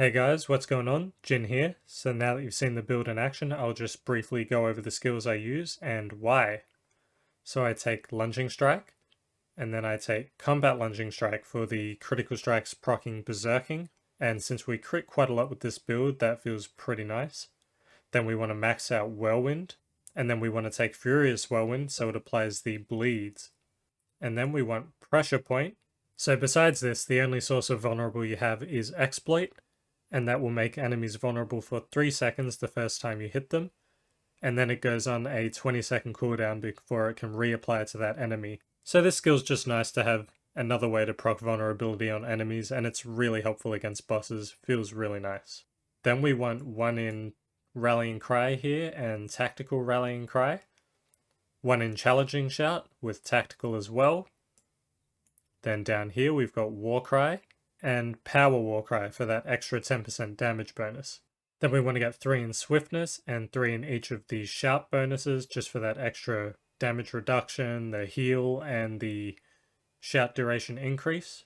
Hey guys, what's going on? Jin here. So now that you've seen the build in action, I'll just briefly go over the skills I use and why. So I take Lunging Strike, and then I take Combat Lunging Strike for the critical strikes proccing Berserking, and since we crit quite a lot with this build, that feels pretty nice. Then we want to max out Whirlwind, and then we want to take Furious Whirlwind so it applies the bleeds. And then we want Pressure Point. So besides this, the only source of vulnerable you have is Exploit, and that will make enemies vulnerable for 3 seconds the first time you hit them, and then it goes on a 20-second cooldown before it can reapply to that enemy. So this skill's just nice to have another way to proc vulnerability on enemies, and it's really helpful against bosses, feels really nice. Then we want one in Rallying Cry here and Tactical Rallying Cry. One in Challenging Shout with Tactical as well. Then down here we've got War Cry and Power Warcry for that extra 10% damage bonus. Then we want to get 3 in Swiftness and 3 in each of the Shout bonuses just for that extra damage reduction, the heal, and the Shout duration increase.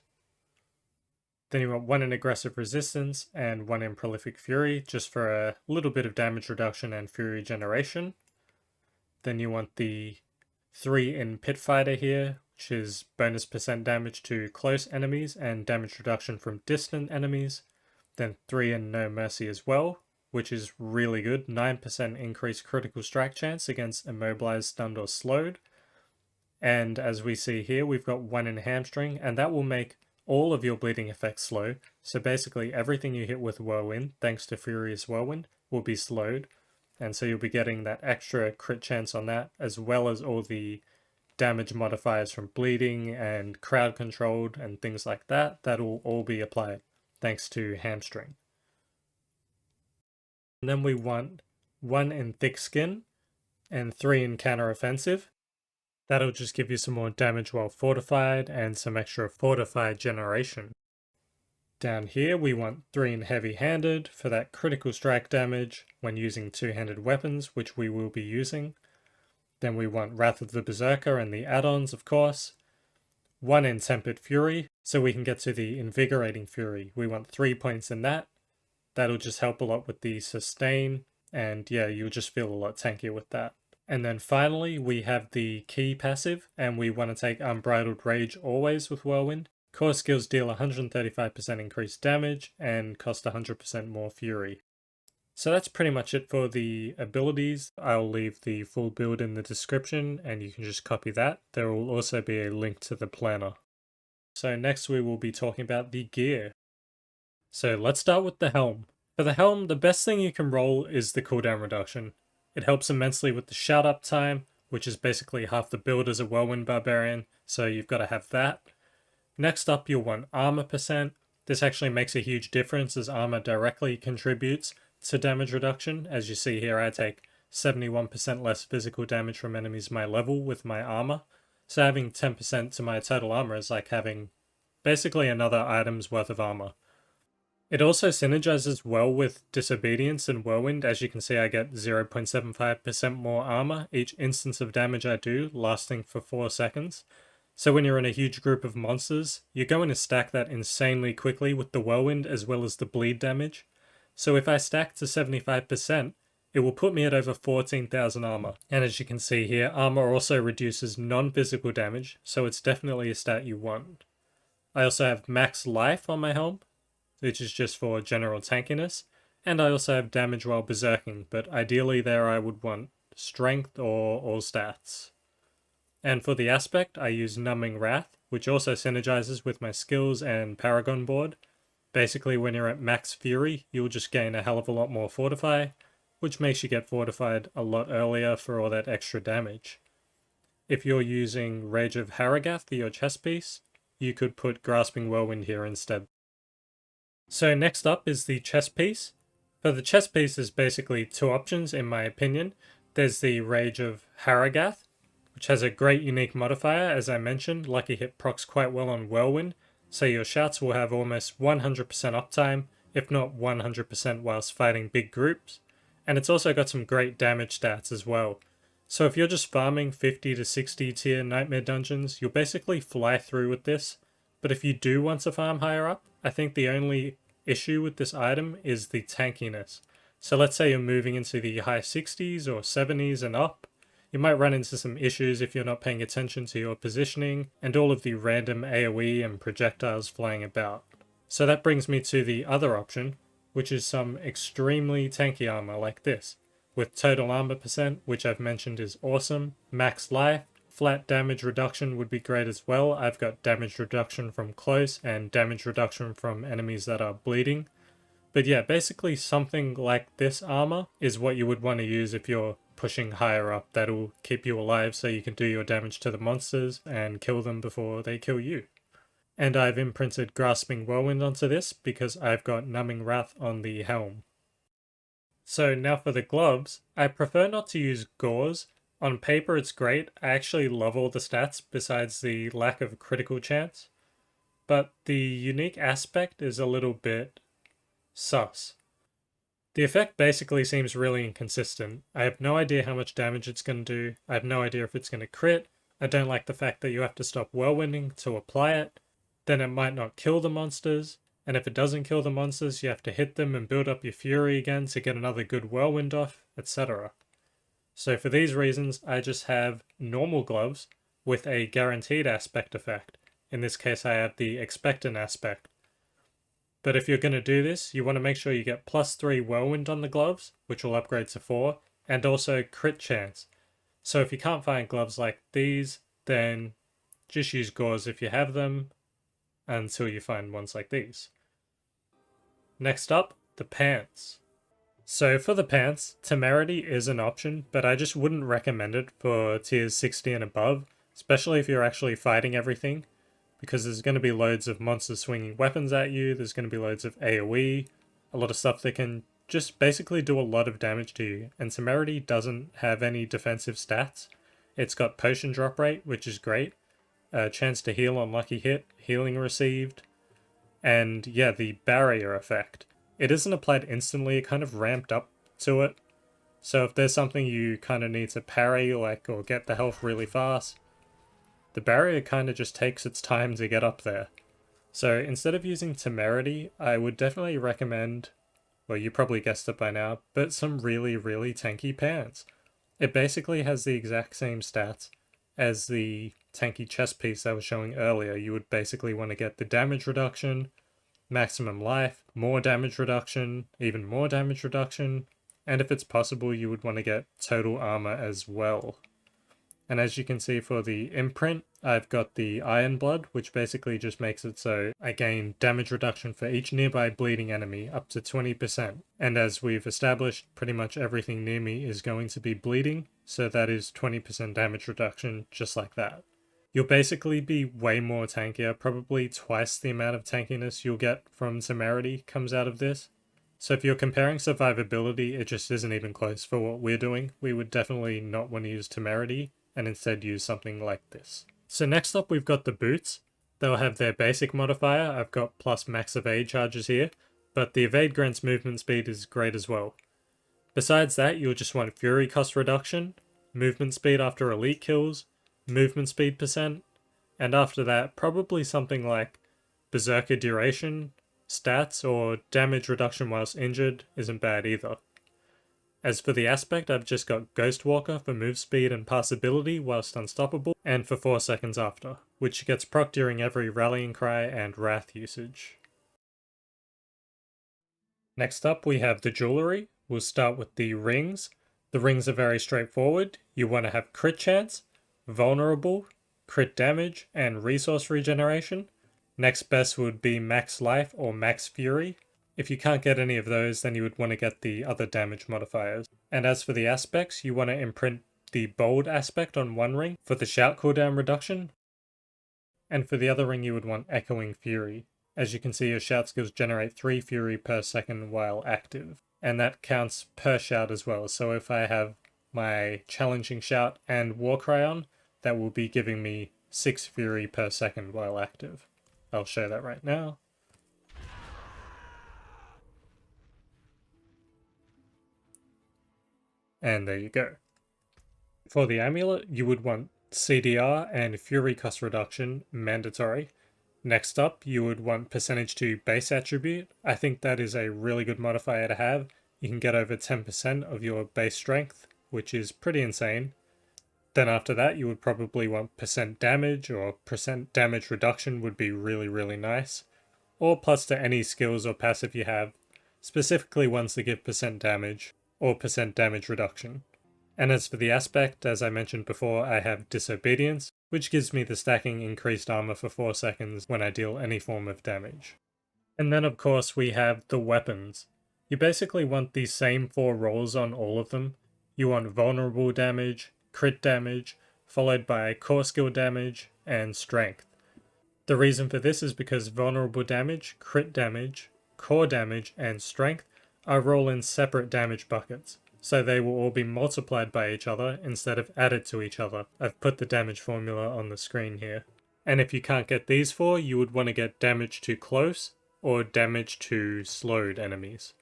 Then you want 1 in Aggressive Resistance and 1 in Prolific Fury just for a little bit of damage reduction and Fury generation. Then you want the 3 in Pit Fighter here, which is bonus % damage to close enemies and damage reduction from distant enemies. Then 3 in No Mercy as well, which is really good. 9% increased critical strike chance against immobilized, stunned, or slowed. And as we see here, we've got 1 in Hamstring, and that will make all of your bleeding effects slow. So basically everything you hit with Whirlwind, thanks to Furious Whirlwind, will be slowed. And so you'll be getting that extra crit chance on that, as well as all the damage modifiers from bleeding and crowd controlled and things like that. That'll all be applied thanks to Hamstring. And then we want 1 in Thick Skin and 3 in Counter Offensive. That'll just give you some more damage while fortified and some extra fortified generation. Down here we want 3 in Heavy Handed for that critical strike damage when using two-handed weapons, which we will be using. Then we want Wrath of the Berserker and the add-ons, of course. 1 in Tempered Fury, so we can get to the Invigorating Fury. We want 3 points in that. That'll just help a lot with the sustain, and yeah, you'll just feel a lot tankier with that. And then finally, we have the Key passive, and we want to take Unbridled Rage always with Whirlwind. Core skills deal 135% increased damage and cost 100% more Fury. So that's pretty much it for the abilities. I'll leave the full build in the description and you can just copy that. There will also be a link to the planner. So next we will be talking about the gear. So let's start with the Helm. For the Helm, the best thing you can roll is the cooldown reduction. It helps immensely with the shout up time, which is basically half the build as a Whirlwind Barbarian, so you've got to have that. Next up you'll want armor %. This actually makes a huge difference as armor directly contributes to damage reduction. As you see here, I take 71% less physical damage from enemies my level with my armor. So having 10% to my total armor is like having basically another item's worth of armor. It also synergizes well with Disobedience and Whirlwind. As you can see, I get 0.75% more armor each instance of damage I do, lasting for 4 seconds. So when you're in a huge group of monsters, you're going to stack that insanely quickly with the Whirlwind as well as the bleed damage. So if I stack to 75%, it will put me at over 14,000 armor. And as you can see here, armor also reduces non-physical damage, so it's definitely a stat you want. I also have max life on my Helm, which is just for general tankiness, and I also have damage while berserking, but ideally there I would want strength or all stats. And for the aspect, I use Numbing Wrath, which also synergizes with my skills and Paragon Board. Basically, when you're at max Fury, you'll just gain a hell of a lot more Fortify, which makes you get fortified a lot earlier for all that extra damage. If you're using Rage of Harrogath for your chest piece, you could put Grasping Whirlwind here instead. So next up is the chest piece. For the chest piece, there's basically 2 options in my opinion. There's the Rage of Harrogath, which has a great unique modifier, as I mentioned. Lucky Hit procs quite well on Whirlwind, so your shouts will have almost 100% uptime, if not 100% whilst fighting big groups. And it's also got some great damage stats as well. So if you're just farming 50 to 60 tier Nightmare dungeons, you'll basically fly through with this. But if you do want to farm higher up, I think the only issue with this item is the tankiness. So let's say you're moving into the high 60s or 70s and up. You might run into some issues if you're not paying attention to your positioning and all of the random AoE and projectiles flying about. So that brings me to the other option, which is some extremely tanky armor like this, with total armor percent, which I've mentioned is awesome, max life, flat damage reduction would be great as well. I've got damage reduction from close and damage reduction from enemies that are bleeding. But yeah, basically something like this armor is what you would want to use if you're pushing higher up. That'll keep you alive so you can do your damage to the monsters and kill them before they kill you. And I've imprinted Grasping Whirlwind onto this because I've got Numbing Wrath on the Helm. So now for the gloves, I prefer not to use gauze. On paper it's great, I actually love all the stats besides the lack of critical chance. But the unique aspect is a little bit sus. The effect basically seems really inconsistent. I have no idea how much damage it's going to do, I have no idea if it's going to crit, I don't like the fact that you have to stop whirlwinding to apply it, then it might not kill the monsters, and if it doesn't kill the monsters you have to hit them and build up your fury again to get another good whirlwind off, etc. So for these reasons I just have normal gloves with a guaranteed aspect effect. In this case I have the expectant aspect. But if you're going to do this, you want to make sure you get +3 Whirlwind on the gloves, which will upgrade to 4, and also crit chance. So if you can't find gloves like these, then just use gauze if you have them, until you find ones like these. Next up, the pants. So for the pants, Temerity is an option, but I just wouldn't recommend it for tiers 60 and above, especially if you're actually fighting everything. Because there's going to be loads of monsters swinging weapons at you, there's going to be loads of AoE, a lot of stuff that can just basically do a lot of damage to you, and Temerity doesn't have any defensive stats. It's got potion drop rate, which is great, a chance to heal on lucky hit, healing received, and yeah, the barrier effect. It isn't applied instantly, it kind of ramped up to it, so if there's something you kind of need to parry, like, or get the health really fast, the barrier kind of just takes its time to get up there. So instead of using Temerity, I would definitely recommend, well you probably guessed it by now, but some really tanky pants. It basically has the exact same stats as the tanky chest piece I was showing earlier. You would basically want to get the damage reduction, maximum life, more damage reduction, even more damage reduction, and if it's possible you would want to get total armor as well. And as you can see for the imprint, I've got the Iron Blood, which basically just makes it so I gain damage reduction for each nearby bleeding enemy up to 20%. And as we've established, pretty much everything near me is going to be bleeding, so that is 20% damage reduction just like that. You'll basically be way more tankier, probably twice the amount of tankiness you'll get from Temerity comes out of this. So if you're comparing survivability, it just isn't even close for what we're doing. We would definitely not want to use Temerity, and instead use something like this. So next up we've got the boots. They'll have their basic modifier, I've got plus max evade charges here, but the evade grants movement speed is great as well. Besides that, you'll just want fury cost reduction, movement speed after elite kills, movement speed percent, and after that probably something like berserker duration, stats, or damage reduction whilst injured isn't bad either. As for the aspect, I've just got Ghostwalker for move speed and passability whilst unstoppable, and for 4 seconds after, which gets proc during every rallying cry and wrath usage. Next up we have the jewellery. We'll start with the rings. The rings are very straightforward. You want to have crit chance, vulnerable, crit damage, and resource regeneration. Next best would be max life or max fury. If you can't get any of those, then you would want to get the other damage modifiers. And as for the aspects, you want to imprint the bold aspect on one ring for the shout cooldown reduction. And for the other ring, you would want echoing fury. As you can see, your shout skills generate 3 fury per second while active. And that counts per shout as well. So if I have my challenging shout and warcry on, that will be giving me 6 fury per second while active. I'll show that right now. And there you go. For the amulet, you would want CDR and Fury cost reduction mandatory. Next up, you would want percentage to base attribute. I think that is a really good modifier to have. You can get over 10% of your base strength, which is pretty insane. Then after that, you would probably want percent damage, or percent damage reduction would be really, really nice. Or plus to any skills or passive you have, specifically ones that give percent damage, or percent damage reduction. And as for the aspect, as I mentioned before, I have Disobedience, which gives me the stacking increased armor for 4 seconds when I deal any form of damage. And then of course we have the weapons. You basically want the same 4 rolls on all of them. You want vulnerable damage, crit damage, followed by core skill damage, and strength. The reason for this is because vulnerable damage, crit damage, core damage, and strength are all in separate damage buckets, so they will all be multiplied by each other instead of added to each other. I've put the damage formula on the screen here. And if you can't get these 4, you would want to get damage to close or damage to slowed enemies.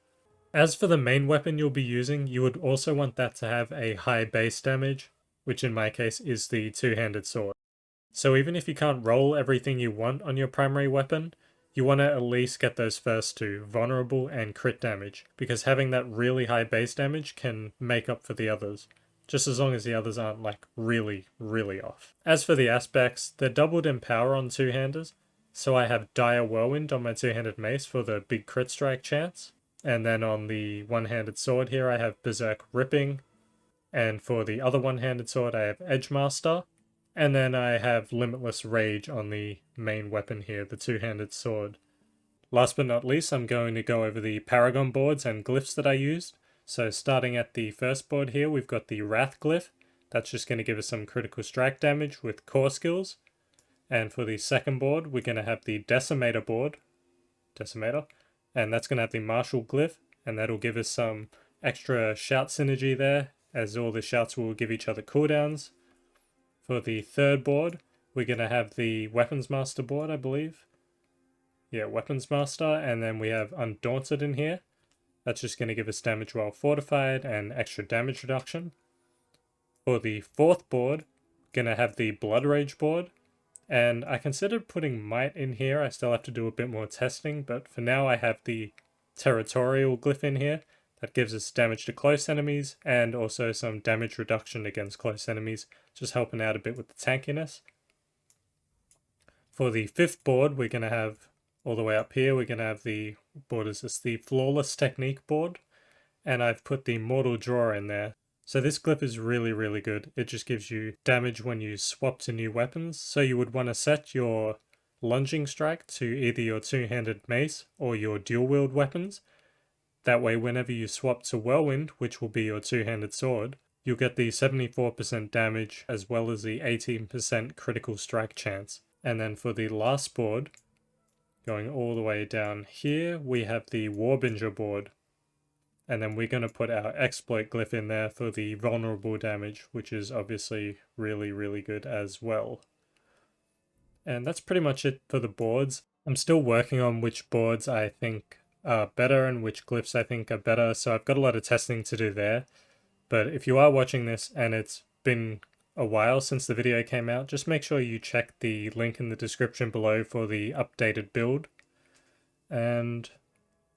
As for the main weapon you'll be using, you would also want that to have a high base damage, which in my case is the two-handed sword. So even if you can't roll everything you want on your primary weapon, you want to at least get those first 2, vulnerable and crit damage, because having that really high base damage can make up for the others, just as long as the others aren't like really, really off. As for the aspects, they're doubled in power on two-handers, so I have Dire Whirlwind on my two-handed mace for the big crit strike chance, and then on the one-handed sword here I have Berserk Ripping, and for the other one-handed sword I have Edgemaster, and then I have Limitless Rage on the main weapon here, the two-handed sword. Last but not least, I'm going to go over the Paragon Boards and glyphs that I used. So starting at the first board here, we've got the Wrath glyph. That's just going to give us some critical strike damage with core skills. And for the second board, we're going to have the Decimator board. Decimator. And that's going to have the Martial glyph. And that'll give us some extra shout synergy there, as all the shouts will give each other cooldowns. For the third board, we're going to have the Weapons Master board, I believe. Yeah, Weapons Master, and then we have Undaunted in here. That's just going to give us damage while fortified and extra damage reduction. For the fourth board, going to have the Blood Rage board. And I considered putting Might in here. I still have to do a bit more testing, but for now I have the Territorial glyph in here. That gives us damage to close enemies and also some damage reduction against close enemies, just helping out a bit with the tankiness. For the fifth board, we're going to have, all the way up here, we're going to have the board is this, the Flawless Technique board, and I've put the Mortal Draw in there. So this glyph is really, really good. It just gives you damage when you swap to new weapons, so you would want to set your lunging strike to either your two-handed mace or your dual-wield weapons. That way, whenever you swap to Whirlwind, which will be your two-handed sword, you'll get the 74% damage as well as the 18% critical strike chance. And then for the last board, going all the way down here, we have the Warbinger board. And then we're going to put our Exploit glyph in there for the vulnerable damage, which is obviously really, really good as well. And that's pretty much it for the boards. I'm still working on which boards I think are better and which glyphs I think are better, so I've got a lot of testing to do there. But if you are watching this and it's been a while since the video came out, just make sure you check the link in the description below for the updated build. And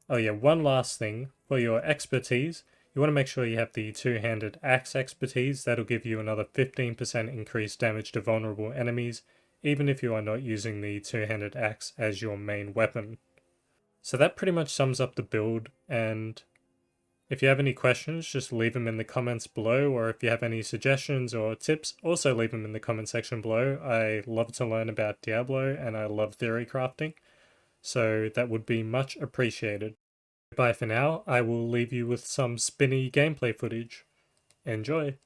oh yeah, one last thing, for your expertise, you want to make sure you have the two-handed axe expertise. That'll give you another 15% increased damage to vulnerable enemies, even if you are not using the two-handed axe as your main weapon. So that pretty much sums up the build, and if you have any questions, just leave them in the comments below, or if you have any suggestions or tips, also leave them in the comment section below. I love to learn about Diablo, and I love theory crafting, so that would be much appreciated. Bye for now. I will leave you with some spinny gameplay footage. Enjoy!